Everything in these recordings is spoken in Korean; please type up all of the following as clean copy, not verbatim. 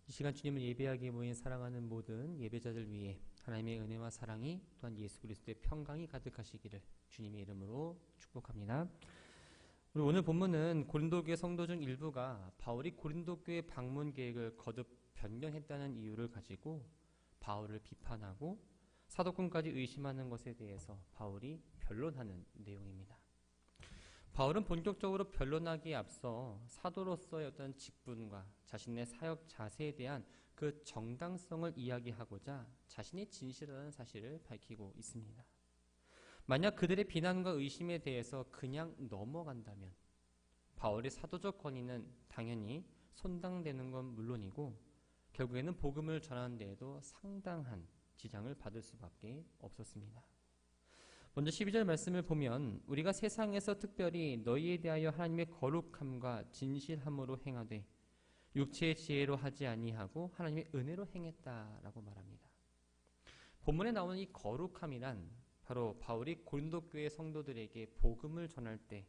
이 시간 주님을 예배하기에 모인 사랑하는 모든 예배자들 위해 하나님의 은혜와 사랑이 또한 예수 그리스도의 평강이 가득하시기를 주님의 이름으로 축복합니다. 우리 오늘 본문은 고린도교회 성도 중 일부가 바울이 고린도교회 방문 계획을 거듭 변경했다는 이유를 가지고 바울을 비판하고 사도권까지 의심하는 것에 대해서 바울이 변론하는 내용입니다. 바울은 본격적으로 변론하기에 앞서 사도로서의 어떤 직분과 자신의 사역 자세에 대한 그 정당성을 이야기하고자 자신이 진실하다는 사실을 밝히고 있습니다. 만약 그들의 비난과 의심에 대해서 그냥 넘어간다면 바울의 사도적 권위는 당연히 손당되는 건 물론이고 결국에는 복음을 전하는 데에도 상당한 지장을 받을 수밖에 없었습니다. 먼저 12절 말씀을 보면 우리가 세상에서 특별히 너희에 대하여 하나님의 거룩함과 진실함으로 행하되 육체의 지혜로 하지 아니하고 하나님의 은혜로 행했다라고 말합니다. 본문에 나오는 이 거룩함이란 바로 바울이 고린도 교회 성도들에게 복음을 전할 때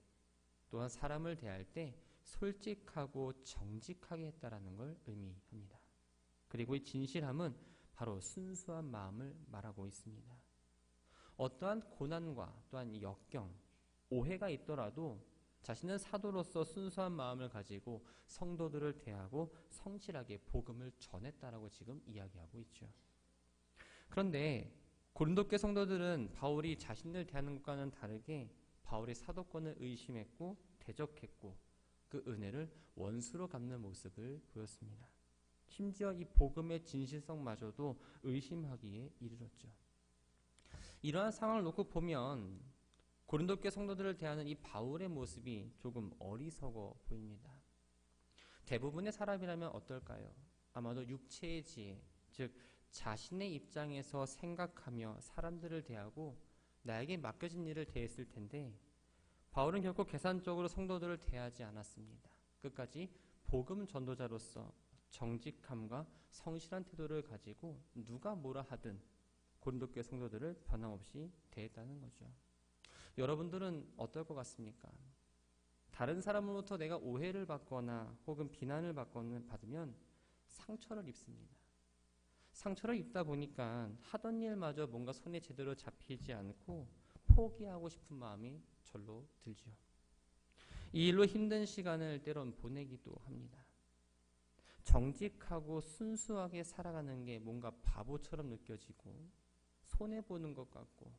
또한 사람을 대할 때 솔직하고 정직하게 했다라는 걸 의미합니다. 그리고 이 진실함은 바로 순수한 마음을 말하고 있습니다. 어떠한 고난과 또한 역경, 오해가 있더라도 자신은 사도로서 순수한 마음을 가지고 성도들을 대하고 성실하게 복음을 전했다라고 지금 이야기하고 있죠. 그런데 고린도교 성도들은 바울이 자신을 대하는 것과는 다르게 바울의 사도권을 의심했고 대적했고 그 은혜를 원수로 갚는 모습을 보였습니다. 심지어 이 복음의 진실성마저도 의심하기에 이르렀죠. 이러한 상황을 놓고 보면 고린도교 성도들을 대하는 이 바울의 모습이 조금 어리석어 보입니다. 대부분의 사람이라면 어떨까요? 아마도 육체의 지혜, 즉 자신의 입장에서 생각하며 사람들을 대하고 나에게 맡겨진 일을 대했을 텐데 바울은 결코 계산적으로 성도들을 대하지 않았습니다. 끝까지 복음 전도자로서 정직함과 성실한 태도를 가지고 누가 뭐라 하든 고린도교회 성도들을 변함없이 대했다는 거죠. 여러분들은 어떨 것 같습니까? 다른 사람으로부터 내가 오해를 받거나 혹은 비난을 받으면 상처를 입습니다. 상처를 입다 보니까 하던 일마저 뭔가 손에 제대로 잡히지 않고 포기하고 싶은 마음이 절로 들죠. 이 일로 힘든 시간을 때론 보내기도 합니다. 정직하고 순수하게 살아가는 게 뭔가 바보처럼 느껴지고 손해보는 것 같고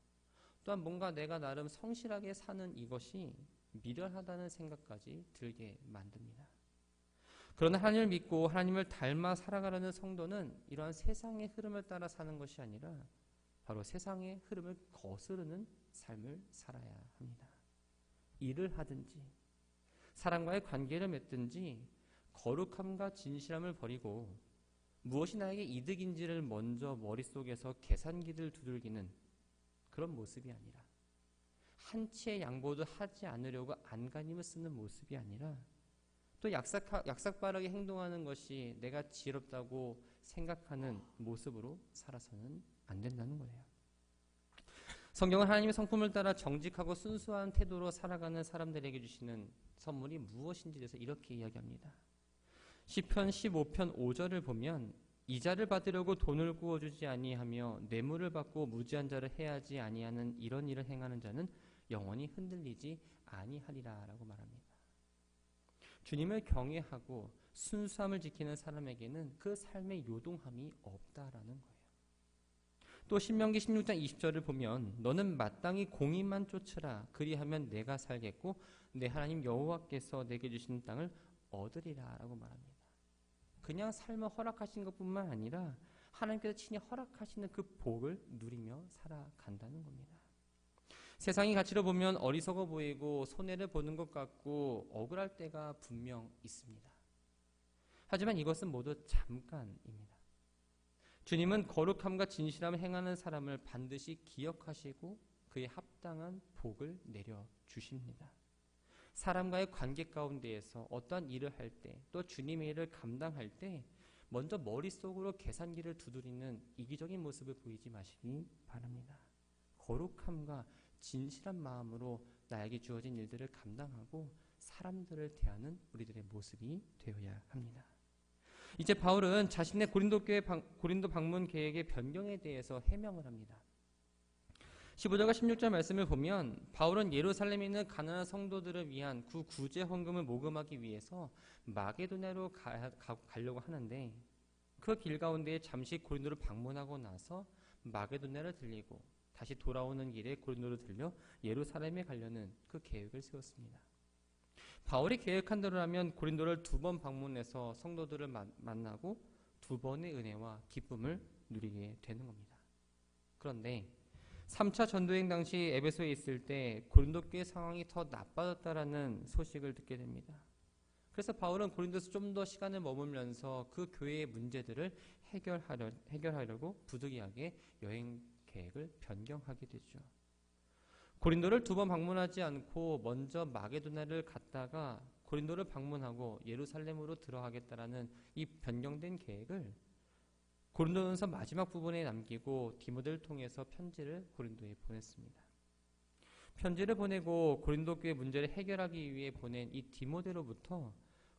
또한 뭔가 내가 나름 성실하게 사는 이것이 미련하다는 생각까지 들게 만듭니다. 그러나 하나님을 믿고 하나님을 닮아 살아가려는 성도는 이러한 세상의 흐름을 따라 사는 것이 아니라 바로 세상의 흐름을 거스르는 삶을 살아야 합니다. 일을 하든지 사람과의 관계를 맺든지 거룩함과 진실함을 버리고 무엇이 나에게 이득인지를 먼저 머릿속에서 계산기를 두들기는 그런 모습이 아니라 한치의 양보도 하지 않으려고 안간힘을 쓰는 모습이 아니라 또 약삭빠르게 행동하는 것이 내가 지혜롭다고 생각하는 모습으로 살아서는 안 된다는 거예요. 성경은 하나님의 성품을 따라 정직하고 순수한 태도로 살아가는 사람들에게 주시는 선물이 무엇인지에 대해서 이렇게 이야기합니다. 시편 15편 5절을 보면 이자를 받으려고 돈을 구워주지 아니하며 뇌물을 받고 무지한 자를 해하지 아니하는 이런 일을 행하는 자는 영원히 흔들리지 아니하리라 라고 말합니다. 주님을 경외하고 순수함을 지키는 사람에게는 그 삶의 요동함이 없다라는 거예요. 또 신명기 16장 20절을 보면 너는 마땅히 공의만 쫓으라 그리하면 내가 살겠고 내 하나님 여호와께서 내게 주신 땅을 얻으리라 라고 말합니다. 그냥 삶을 허락하신 것뿐만 아니라 하나님께서 친히 허락하시는 그 복을 누리며 살아간다는 겁니다. 세상의 가치로 보면 어리석어 보이고 손해를 보는 것 같고 억울할 때가 분명 있습니다. 하지만 이것은 모두 잠깐입니다. 주님은 거룩함과 진실함을 행하는 사람을 반드시 기억하시고 그에 합당한 복을 내려주십니다. 사람과의 관계 가운데에서 어떠한 일을 할 때 또 주님의 일을 감당할 때 먼저 머릿속으로 계산기를 두드리는 이기적인 모습을 보이지 마시기 바랍니다. 거룩함과 진실한 마음으로 나에게 주어진 일들을 감당하고 사람들을 대하는 우리들의 모습이 되어야 합니다. 이제 바울은 자신의 고린도 방문 계획의 변경에 대해서 해명을 합니다. 15절과 16절 말씀을 보면 바울은 예루살렘에 있는 가난한 성도들을 위한 구제 헌금을 모금하기 위해서 마게도냐로 가려고 하는데 그 길 가운데 잠시 고린도를 방문하고 나서 마게도냐를 들리고 다시 돌아오는 길에 고린도로 들려 예루살렘에 가려는 그 계획을 세웠습니다. 바울이 계획한 대로라면 고린도를 2번 방문해서 성도들을 만나고 2번의 은혜와 기쁨을 누리게 되는 겁니다. 그런데 3차 전도행 당시 에베소에 있을 때 고린도 교회 상황이 더 나빠졌다라는 소식을 듣게 됩니다. 그래서 바울은 고린도에서 좀 더 시간을 머물면서 그 교회의 문제들을 해결하려고 부득이하게 여행 계획을 변경하게 되죠. 고린도를 2번 방문하지 않고 먼저 마게도냐를 갔다가 고린도를 방문하고 예루살렘으로 들어가겠다라는 이 변경된 계획을 고린도전서 마지막 부분에 남기고 디모데를 통해서 편지를 고린도에 보냈습니다. 편지를 보내고 고린도 교회 문제를 해결하기 위해 보낸 이 디모데로부터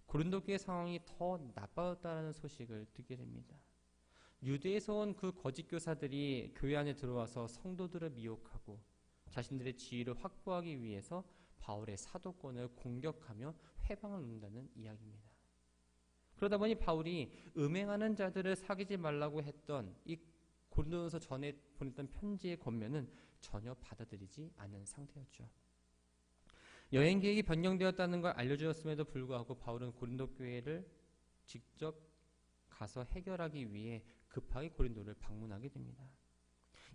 고린도 교회 상황이 더 나빠졌다는 소식을 듣게 됩니다. 유대에서 온 그 거짓 교사들이 교회 안에 들어와서 성도들을 미혹하고 자신들의 지위를 확보하기 위해서 바울의 사도권을 공격하며 회방을 놓는다는 이야기입니다. 그러다 보니 바울이 음행하는 자들을 사귀지 말라고 했던 이 고린도전서 전에 보냈던 편지의 권면은 전혀 받아들이지 않은 상태였죠. 여행 계획이 변경되었다는 걸 알려주었음에도 불구하고 바울은 고린도 교회를 직접 가서 해결하기 위해 급하게 고린도를 방문하게 됩니다.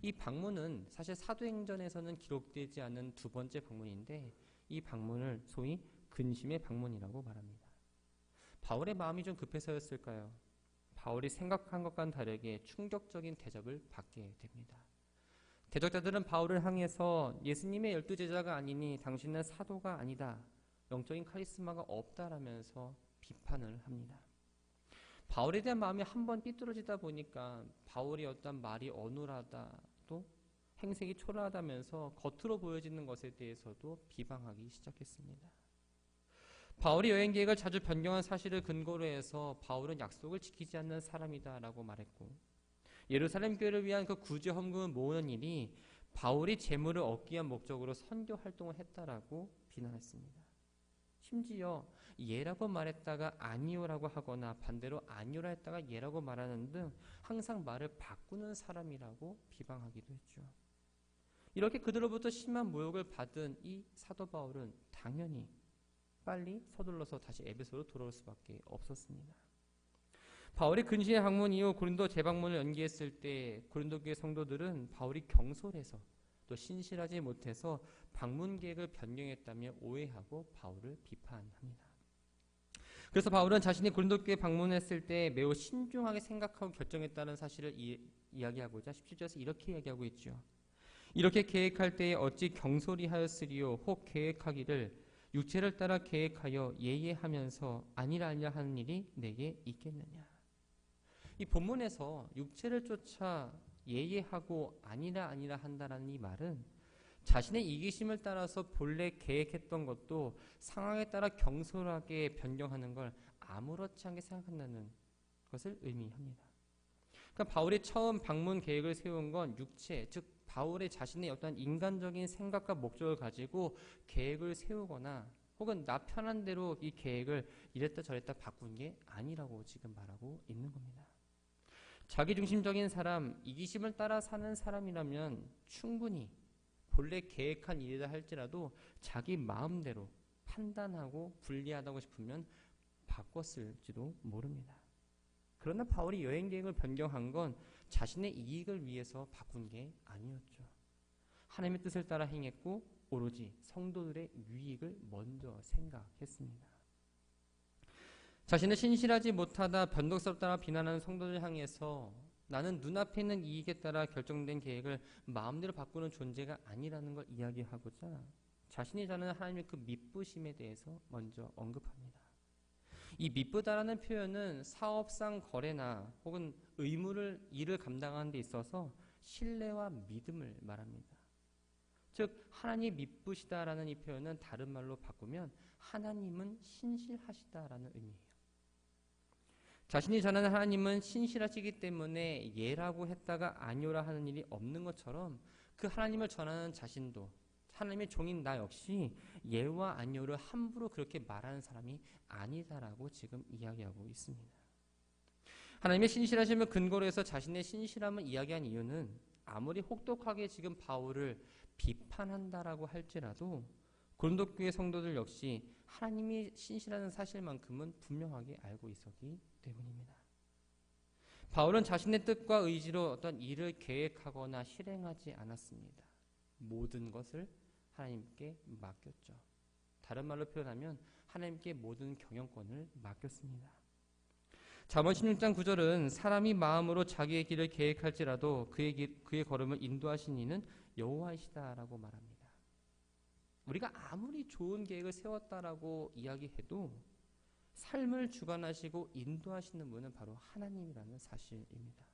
이 방문은 사실 사도행전에서는 기록되지 않은 2번째 방문인데 이 방문을 소위 근심의 방문이라고 말합니다. 바울의 마음이 좀 급해서였을까요? 바울이 생각한 것과는 다르게 충격적인 대접을 받게 됩니다. 대적자들은 바울을 향해서 예수님의 12제자가 아니니 당신은 사도가 아니다. 영적인 카리스마가 없다라면서 비판을 합니다. 바울에 대한 마음이 한번 삐뚤어지다 보니까 바울이 어떤 말이 어눌하다 또 행색이 초라하다면서 겉으로 보여지는 것에 대해서도 비방하기 시작했습니다. 바울이 여행 계획을 자주 변경한 사실을 근거로 해서 바울은 약속을 지키지 않는 사람이다라고 말했고 예루살렘 교회를 위한 그 구제 헌금을 모으는 일이 바울이 재물을 얻기 위한 목적으로 선교 활동을 했다라고 비난했습니다. 심지어 예라고 말했다가 아니오라고 하거나 반대로 아니오라 했다가 예라고 말하는 등 항상 말을 바꾸는 사람이라고 비방하기도 했죠. 이렇게 그들로부터 심한 모욕을 받은 이 사도 바울은 당연히 빨리 서둘러서 다시 에베소로 돌아올 수밖에 없었습니다. 바울이 근시의 방문 이후 고린도 재방문을 연기했을 때 고린도 교회 성도들은 바울이 경솔해서 또 신실하지 못해서 방문 계획을 변경했다며 오해하고 바울을 비판합니다. 그래서 바울은 자신이 고린도 교회 방문했을 때 매우 신중하게 생각하고 결정했다는 사실을 이야기하고자 17절에서 이렇게 이야기하고 있죠. 이렇게 계획할 때에 어찌 경솔히 하였으리요 혹 계획하기를 육체를 따라 계획하여 예예하면서 아니라 하는 일이 내게 있겠느냐. 이 본문에서 육체를 쫓아 예예하고 아니라 한다라는 이 말은 자신의 이기심을 따라서 본래 계획했던 것도 상황에 따라 경솔하게 변경하는 걸 아무렇지 않게 생각한다는 것을 의미합니다. 그러니까 바울이 처음 방문 계획을 세운 건 육체, 즉 바울의 자신의 어떤 인간적인 생각과 목적을 가지고 계획을 세우거나 혹은 나 편한 대로 이 계획을 이랬다 저랬다 바꾼 게 아니라고 지금 말하고 있는 겁니다. 자기중심적인 사람, 이기심을 따라 사는 사람이라면 충분히 본래 계획한 일이다 할지라도 자기 마음대로 판단하고 불리하다고 싶으면 바꿨을지도 모릅니다. 그러나 바울이 여행 계획을 변경한 건 자신의 이익을 위해서 바꾼 게 아니었죠. 하나님의 뜻을 따라 행했고 오로지 성도들의 유익을 먼저 생각했습니다. 자신을 신실하지 못하다 변덕스럽다라 비난하는 성도들 향해서 나는 눈앞에 있는 이익에 따라 결정된 계획을 마음대로 바꾸는 존재가 아니라는 걸 이야기하고자 자신이 자는 하나님의 그 미쁘심에 대해서 먼저 언급합니다. 이 미쁘다라는 표현은 사업상 거래나 혹은 일을 감당하는 데 있어서 신뢰와 믿음을 말합니다. 즉 하나님 미쁘시다라는 이 표현은 다른 말로 바꾸면 하나님은 신실하시다라는 의미예요. 자신이 전하는 하나님은 신실하시기 때문에 예라고 했다가 아니오라 하는 일이 없는 것처럼 그 하나님을 전하는 자신도 하나님의 종인 나 역시 예와 아니오를 함부로 그렇게 말하는 사람이 아니다라고 지금 이야기하고 있습니다. 하나님의 신실하심을 근거로 해서 자신의 신실함을 이야기한 이유는 아무리 혹독하게 지금 바울을 비판한다라고 할지라도 고린도 교회 성도들 역시 하나님이 신실하는 사실만큼은 분명하게 알고 있었기 때문입니다. 바울은 자신의 뜻과 의지로 어떤 일을 계획하거나 실행하지 않았습니다. 모든 것을 하나님께 맡겼죠. 다른 말로 표현하면 하나님께 모든 경영권을 맡겼습니다. 잠언 16장 9절은 사람이 마음으로 자기의 길을 계획할지라도 그의 걸음을 인도하신 이는 여호와이시다라고 말합니다. 우리가 아무리 좋은 계획을 세웠다라고 이야기해도 삶을 주관하시고 인도하시는 분은 바로 하나님이라는 사실입니다.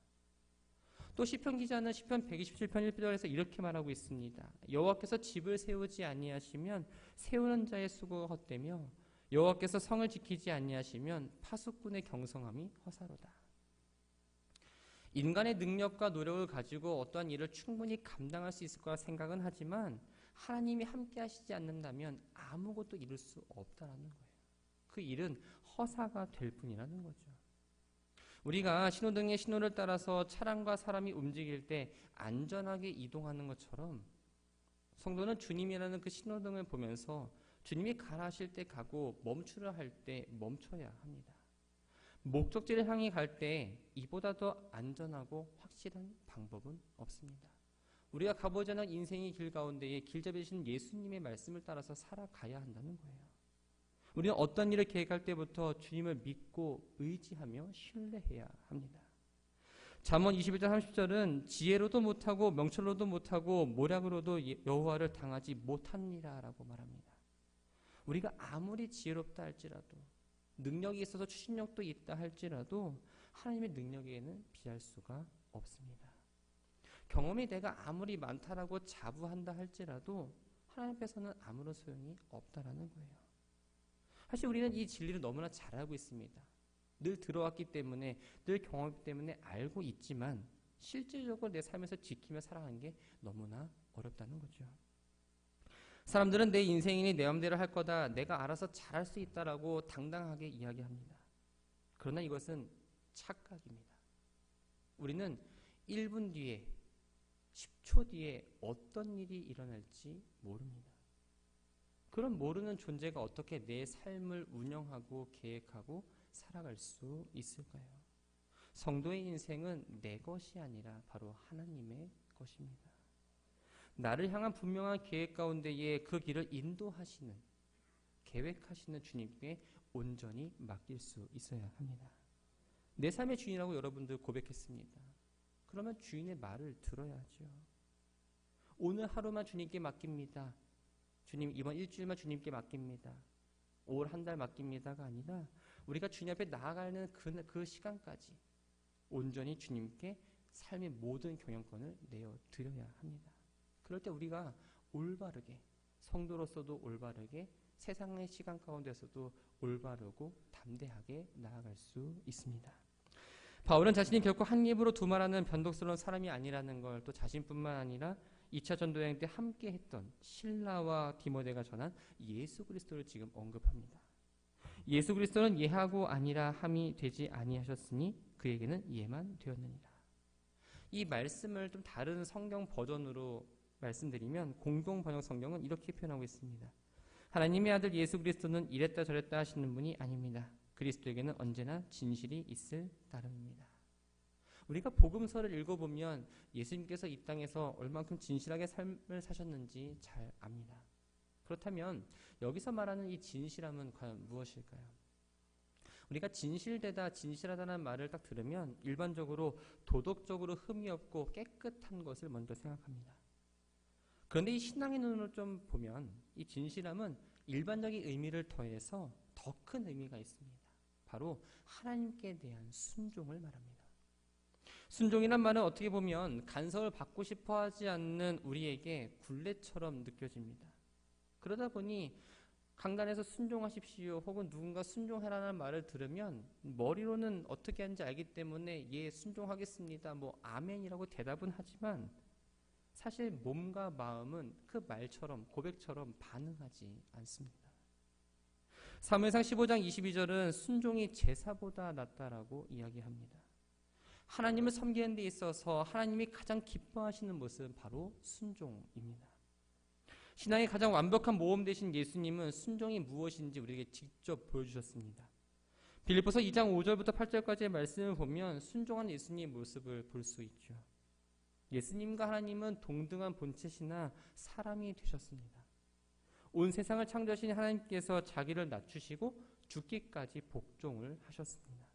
또 시편 기자는 시편 127편 1절에서 이렇게 말하고 있습니다. 여호와께서 집을 세우지 아니하시면 세우는 자의 수고가 헛되며 여호와께서 성을 지키지 아니하시면 파수꾼의 경성함이 허사로다. 인간의 능력과 노력을 가지고 어떠한 일을 충분히 감당할 수 있을 거라 생각은 하지만 하나님이 함께 하시지 않는다면 아무것도 이룰 수 없다라는 거예요. 그 일은 허사가 될 뿐이라는 거죠. 우리가 신호등의 신호를 따라서 차량과 사람이 움직일 때 안전하게 이동하는 것처럼 성도는 주님이라는 그 신호등을 보면서 주님이 가라 하실 때 가고 멈추라 할 때 멈춰야 합니다. 목적지를 향해 갈 때 이보다 더 안전하고 확실한 방법은 없습니다. 우리가 가보지 않은 인생의 길 가운데에 길 잡으신 예수님의 말씀을 따라서 살아가야 한다는 거예요. 우리는 어떤 일을 계획할 때부터 주님을 믿고 의지하며 신뢰해야 합니다. 잠언 21장 30절은 지혜로도 못하고 명철로도 못하고 모략으로도 여호와를 당하지 못하니라 라고 말합니다. 우리가 아무리 지혜롭다 할지라도 능력이 있어서 추진력도 있다 할지라도 하나님의 능력에는 비할 수가 없습니다. 경험이 내가 아무리 많다라고 자부한다 할지라도 하나님 앞에서는 아무런 소용이 없다라는 거예요. 사실 우리는 이 진리를 너무나 잘 알고 있습니다. 늘 들어왔기 때문에 늘 경험했기 때문에 알고 있지만 실질적으로 내 삶에서 지키며 살아가는 게 너무나 어렵다는 거죠. 사람들은 내 인생이니 내 맘대로 할 거다, 내가 알아서 잘할 수 있다라고 당당하게 이야기합니다. 그러나 이것은 착각입니다. 우리는 1분 뒤에 10초 뒤에 어떤 일이 일어날지 모릅니다. 그런 모르는 존재가 어떻게 내 삶을 운영하고 계획하고 살아갈 수 있을까요? 성도의 인생은 내 것이 아니라 바로 하나님의 것입니다. 나를 향한 분명한 계획 가운데에 그 길을 인도하시는, 계획하시는 주님께 온전히 맡길 수 있어야 합니다. 내 삶의 주인이라고 여러분들 고백했습니다. 그러면 주인의 말을 들어야죠. 오늘 하루만 주님께 맡깁니다. 주님, 이번 일주일만 주님께 맡깁니다. 올 한 달 맡깁니다가 아니라 우리가 주님 앞에 나아가는 그 시간까지 온전히 주님께 삶의 모든 경영권을 내어드려야 합니다. 그럴 때 우리가 올바르게, 성도로서도 올바르게, 세상의 시간 가운데서도 올바르고 담대하게 나아갈 수 있습니다. 바울은 자신이 결코 한 입으로 두말하는 변덕스러운 사람이 아니라는 걸 또 자신뿐만 아니라 2차 전도여행 때 함께 했던 실라와 디모데가 전한 예수 그리스도를 지금 언급합니다. 예수 그리스도는 예하고 아니라 함이 되지 아니하셨으니 그에게는 예만 되었느니라. 이 말씀을 좀 다른 성경 버전으로 말씀드리면 공동 번역 성경은 이렇게 표현하고 있습니다. 하나님의 아들 예수 그리스도는 이랬다 저랬다 하시는 분이 아닙니다. 그리스도에게는 언제나 진실이 있을 따름입니다. 우리가 복음서를 읽어보면 예수님께서 이 땅에서 얼만큼 진실하게 삶을 사셨는지 잘 압니다. 그렇다면 여기서 말하는 이 진실함은 과연 무엇일까요? 우리가 진실되다, 진실하다는 말을 딱 들으면 일반적으로 도덕적으로 흠이 없고 깨끗한 것을 먼저 생각합니다. 그런데 이 신앙의 눈으로 좀 보면 이 진실함은 일반적인 의미를 더해서 더 큰 의미가 있습니다. 바로 하나님께 대한 순종을 말합니다. 순종이란 말은 어떻게 보면 간섭을 받고 싶어 하지 않는 우리에게 굴레처럼 느껴집니다. 그러다 보니 강단에서 순종하십시오 혹은 누군가 순종해라는 말을 들으면 머리로는 어떻게 하는지 알기 때문에 예 순종하겠습니다 뭐 아멘이라고 대답은 하지만 사실 몸과 마음은 그 말처럼 고백처럼 반응하지 않습니다. 사무엘상 15장 22절은 순종이 제사보다 낫다라고 이야기합니다. 하나님을 섬기는 데 있어서 하나님이 가장 기뻐하시는 모습은 바로 순종입니다. 신앙의 가장 완벽한 모범 되신 예수님은 순종이 무엇인지 우리에게 직접 보여주셨습니다. 빌립보서 2장 5절부터 8절까지의 말씀을 보면 순종한 예수님의 모습을 볼 수 있죠. 예수님과 하나님은 동등한 본체시나 사람이 되셨습니다. 온 세상을 창조하신 하나님께서 자기를 낮추시고 죽기까지 복종을 하셨습니다.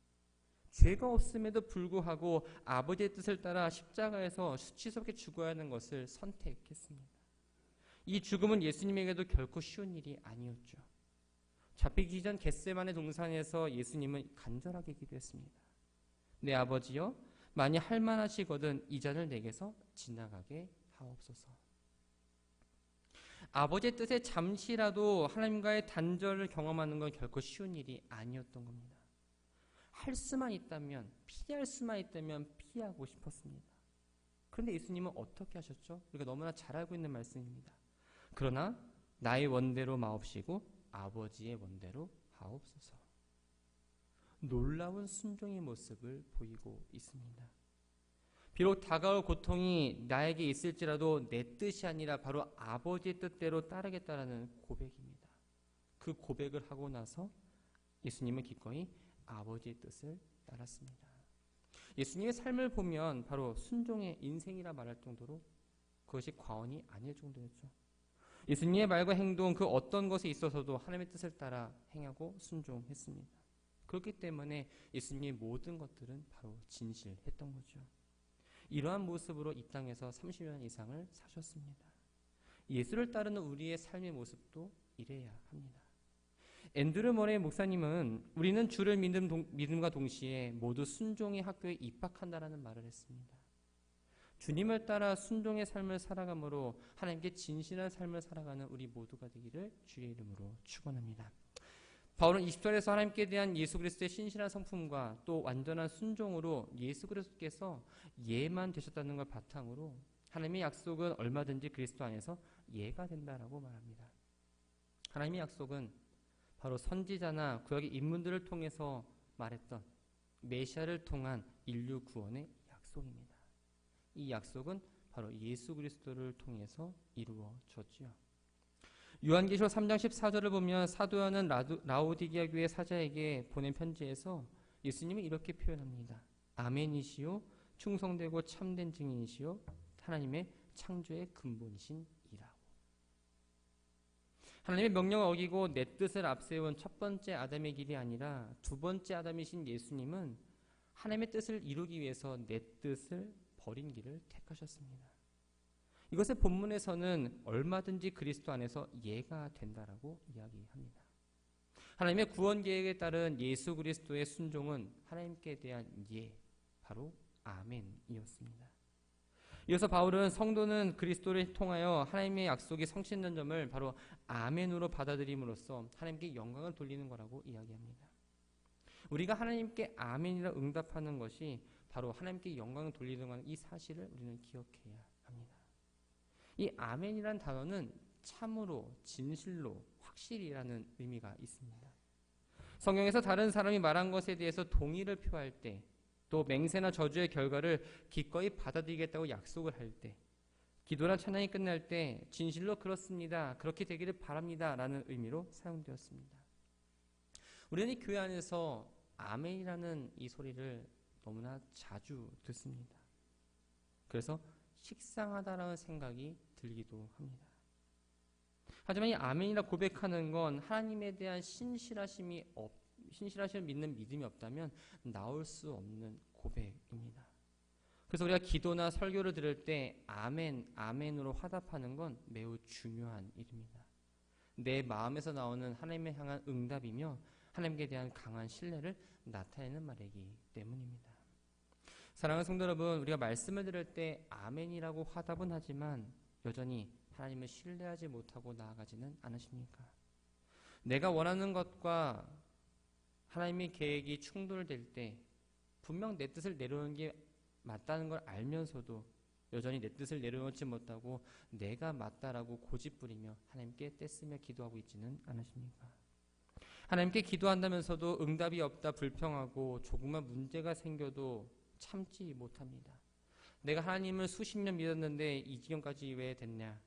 죄가 없음에도 불구하고 아버지의 뜻을 따라 십자가에서 수치스럽게 죽어야 하는 것을 선택했습니다. 이 죽음은 예수님에게도 결코 쉬운 일이 아니었죠. 잡히기 전 겟세마네 동산에서 예수님은 간절하게 기도했습니다. 내 아버지여 만일 할만하시거든 이 잔을 내게서 지나가게 하옵소서. 아버지의 뜻에 잠시라도 하나님과의 단절을 경험하는 건 결코 쉬운 일이 아니었던 겁니다. 할 수만 있다면 피할 수만 있다면 피하고 싶었습니다. 그런데 예수님은 어떻게 하셨죠? 우리가 너무나 잘 알고 있는 말씀입니다. 그러나 나의 원대로 마옵시고 아버지의 원대로 하옵소서. 놀라운 순종의 모습을 보이고 있습니다. 비록 다가올 고통이 나에게 있을지라도 내 뜻이 아니라 바로 아버지의 뜻대로 따르겠다라는 고백입니다. 그 고백을 하고 나서 예수님은 기꺼이 아버지의 뜻을 따랐습니다. 예수님의 삶을 보면 바로 순종의 인생이라 말할 정도로 그것이 과언이 아닐 정도였죠. 예수님의 말과 행동 그 어떤 것에 있어서도 하나님의 뜻을 따라 행하고 순종했습니다. 그렇기 때문에 예수님의 모든 것들은 바로 진실했던 거죠. 이러한 모습으로 이 땅에서 30년 이상을 사셨습니다. 예수를 따르는 우리의 삶의 모습도 이래야 합니다. 앤드류 머레이 목사님은 우리는 주를 믿음과 동시에 모두 순종의 학교에 입학한다라는 말을 했습니다. 주님을 따라 순종의 삶을 살아감으로 하나님께 진실한 삶을 살아가는 우리 모두가 되기를 주의 이름으로 축원합니다. 바울은 20절에서 하나님께 대한 예수 그리스도의 신실한 성품과 또 완전한 순종으로 예수 그리스도께서 예만 되셨다는 걸 바탕으로 하나님의 약속은 얼마든지 그리스도 안에서 예가 된다라고 말합니다. 하나님의 약속은 바로 선지자나 구약의 인물들을 통해서 말했던 메시아를 통한 인류 구원의 약속입니다. 이 약속은 바로 예수 그리스도를 통해서 이루어졌지요. 요한계시록 3장 14절을 보면 사도 요한은 라오디게아 교회 사자에게 보낸 편지에서 예수님이 이렇게 표현합니다. 아멘이시요 충성되고 참된 증인이시요 하나님의 창조의 근본이신 이라고. 하나님의 명령을 어기고 내 뜻을 앞세운 첫 번째 아담의 길이 아니라 두 번째 아담이신 예수님은 하나님의 뜻을 이루기 위해서 내 뜻을 버린 길을 택하셨습니다. 이것의 본문에서는 얼마든지 그리스도 안에서 예가 된다라고 이야기합니다. 하나님의 구원 계획에 따른 예수 그리스도의 순종은 하나님께 대한 예, 바로 아멘이었습니다. 이어서 바울은 성도는 그리스도를 통하여 하나님의 약속이 성취된 점을 바로 아멘으로 받아들임으로써 하나님께 영광을 돌리는 거라고 이야기합니다. 우리가 하나님께 아멘이라 응답하는 것이 바로 하나님께 영광을 돌리는 이 사실을 우리는 기억해야 합니다. 이 아멘이란 단어는 참으로, 진실로, 확실이라는 의미가 있습니다. 성경에서 다른 사람이 말한 것에 대해서 동의를 표할 때, 또 맹세나 저주의 결과를 기꺼이 받아들이겠다고 약속을 할 때, 기도나 찬양이 끝날 때 진실로 그렇습니다, 그렇게 되기를 바랍니다 라는 의미로 사용되었습니다. 우리는 이 교회 안에서 아멘이라는 이 소리를 너무나 자주 듣습니다. 그래서 식상하다라는 생각이 들기도 합니다. 하지만 이 아멘이라 고백하는 건 하나님에 대한 신실하심을 믿는 믿음이 없다면 나올 수 없는 고백입니다. 그래서 우리가 기도나 설교를 들을 때 아멘, 아멘으로 화답하는 건 매우 중요한 일입니다. 내 마음에서 나오는 하나님에 향한 응답이며 하나님께 대한 강한 신뢰를 나타내는 말이기 때문입니다. 사랑하는 성도 여러분, 우리가 말씀을 들을 때 아멘이라고 화답은 하지만 여전히 하나님을 신뢰하지 못하고 나아가지는 않으십니까? 내가 원하는 것과 하나님의 계획이 충돌될 때 분명 내 뜻을 내려놓는 게 맞다는 걸 알면서도 여전히 내 뜻을 내려놓지 못하고 내가 맞다라고 고집부리며 하나님께 떼쓰며 기도하고 있지는 않으십니까? 하나님께 기도한다면서도 응답이 없다 불평하고 조그만 문제가 생겨도 참지 못합니다. 내가 하나님을 수십 년 믿었는데 이 지경까지 왜 됐냐?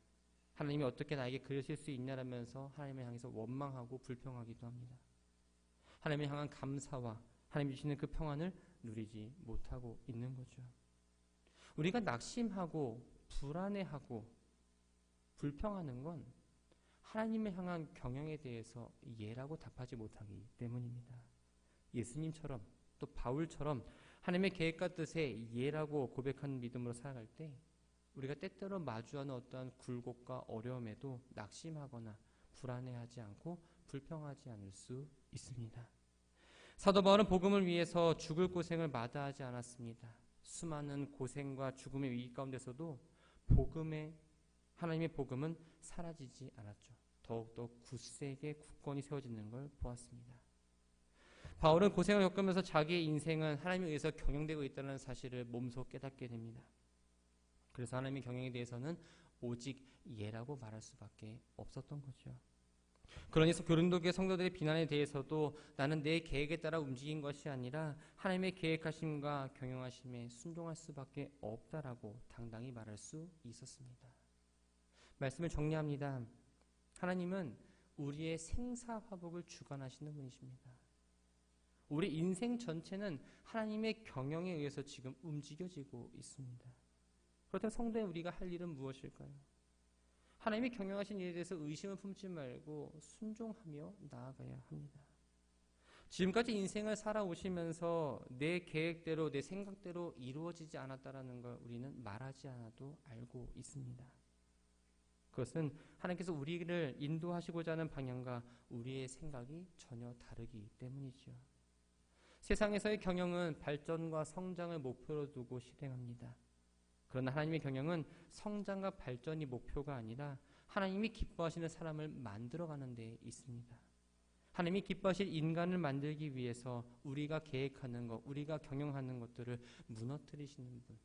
하나님이 어떻게 나에게 그러실 수 있냐라면서 하나님을 향해서 원망하고 불평하기도 합니다. 하나님을 향한 감사와 하나님 주시는 그 평안을 누리지 못하고 있는 거죠. 우리가 낙심하고 불안해하고 불평하는 건 하나님을 향한 경영에 대해서 예라고 답하지 못하기 때문입니다. 예수님처럼 또 바울처럼 하나님의 계획과 뜻에 예라고 고백하는 믿음으로 살아갈 때 우리가 때때로 마주하는 어떠한 굴곡과 어려움에도 낙심하거나 불안해하지 않고 불평하지 않을 수 있습니다. 사도 바울은 복음을 위해서 죽을 고생을 마다하지 않았습니다. 수많은 고생과 죽음의 위기 가운데서도 하나님의 복음은 사라지지 않았죠. 더욱더 굳세게 굳건히 세워지는 걸 보았습니다. 바울은 고생을 겪으면서 자기의 인생은 하나님에 의해서 경영되고 있다는 사실을 몸소 깨닫게 됩니다. 그래서 하나님의 경영에 대해서는 오직 예라고 말할 수밖에 없었던 거죠. 그러니 고린도교회 성도들의 비난에 대해서도 나는 내 계획에 따라 움직인 것이 아니라 하나님의 계획하심과 경영하심에 순종할 수밖에 없다라고 당당히 말할 수 있었습니다. 말씀을 정리합니다. 하나님은 우리의 생사화복을 주관하시는 분이십니다. 우리 인생 전체는 하나님의 경영에 의해서 지금 움직여지고 있습니다. 그렇다면 성도인 우리가 할 일은 무엇일까요? 하나님이 경영하신 일에 대해서 의심을 품지 말고 순종하며 나아가야 합니다. 지금까지 인생을 살아오시면서 내 계획대로 내 생각대로 이루어지지 않았다라는 걸 우리는 말하지 않아도 알고 있습니다. 그것은 하나님께서 우리를 인도하시고자 하는 방향과 우리의 생각이 전혀 다르기 때문이죠. 세상에서의 경영은 발전과 성장을 목표로 두고 실행합니다. 그러나 하나님의 경영은 성장과 발전이 목표가 아니라 하나님이 기뻐하시는 사람을 만들어가는 데 있습니다. 하나님이 기뻐하실 인간을 만들기 위해서 우리가 계획하는 것, 우리가 경영하는 것들을 무너뜨리시는 분,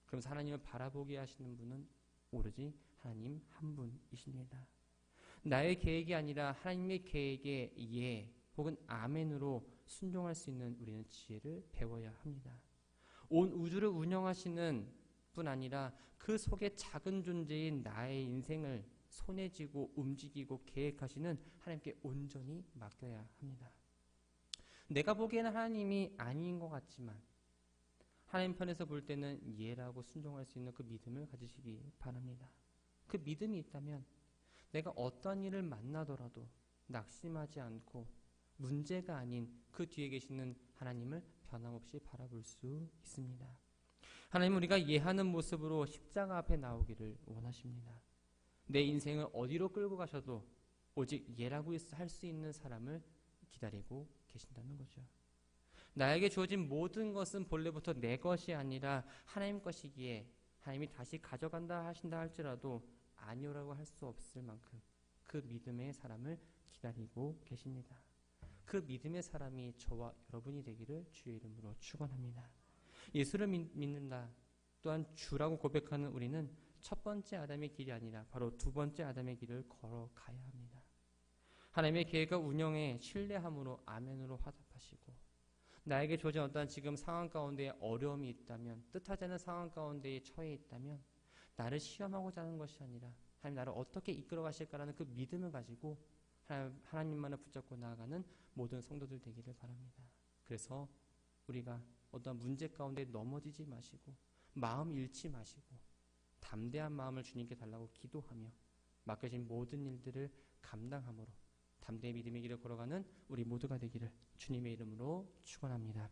그러면서 하나님을 바라보게 하시는 분은 오로지 하나님 한 분이십니다. 나의 계획이 아니라 하나님의 계획에 예 혹은 아멘으로 순종할 수 있는 우리는 지혜를 배워야 합니다. 온 우주를 운영하시는 뿐 아니라 그 속에 작은 존재인 나의 인생을 손에 쥐고 움직이고 계획하시는 하나님께 온전히 맡겨야 합니다. 내가 보기에는 하나님이 아닌 것 같지만 하나님 편에서 볼 때는 예라고 순종할 수 있는 그 믿음을 가지시기 바랍니다. 그 믿음이 있다면 내가 어떤 일을 만나더라도 낙심하지 않고 문제가 아닌 그 뒤에 계시는 하나님을 변함없이 바라볼 수 있습니다. 하나님은 우리가 예하는 모습으로 십자가 앞에 나오기를 원하십니다. 내 인생을 어디로 끌고 가셔도 오직 예라고 할 수 있는 사람을 기다리고 계신다는 거죠. 나에게 주어진 모든 것은 본래부터 내 것이 아니라 하나님 것이기에 하나님이 다시 가져간다 하신다 할지라도 아니오라고 할 수 없을 만큼 그 믿음의 사람을 기다리고 계십니다. 그 믿음의 사람이 저와 여러분이 되기를 주의 이름으로 축원합니다. 예수를 믿는다 또한 주라고 고백하는 우리는 첫 번째 아담의 길이 아니라 바로 두 번째 아담의 길을 걸어가야 합니다. 하나님의 계획과 운영에 신뢰함으로 아멘으로 화답하시고 나에게 주어진 어떠한 지금 상황 가운데 어려움이 있다면 뜻하지 않은 상황 가운데 처해 있다면 나를 시험하고자 하는 것이 아니라 하나님 나를 어떻게 이끌어 가실까라는 그 믿음을 가지고 하나님만을 붙잡고 나아가는 모든 성도들 되기를 바랍니다. 그래서 우리가 어떤 문제 가운데 넘어지지 마시고 마음 잃지 마시고 담대한 마음을 주님께 달라고 기도하며 맡겨진 모든 일들을 감당함으로 담대히 믿음의 길을 걸어가는 우리 모두가 되기를 주님의 이름으로 축원합니다.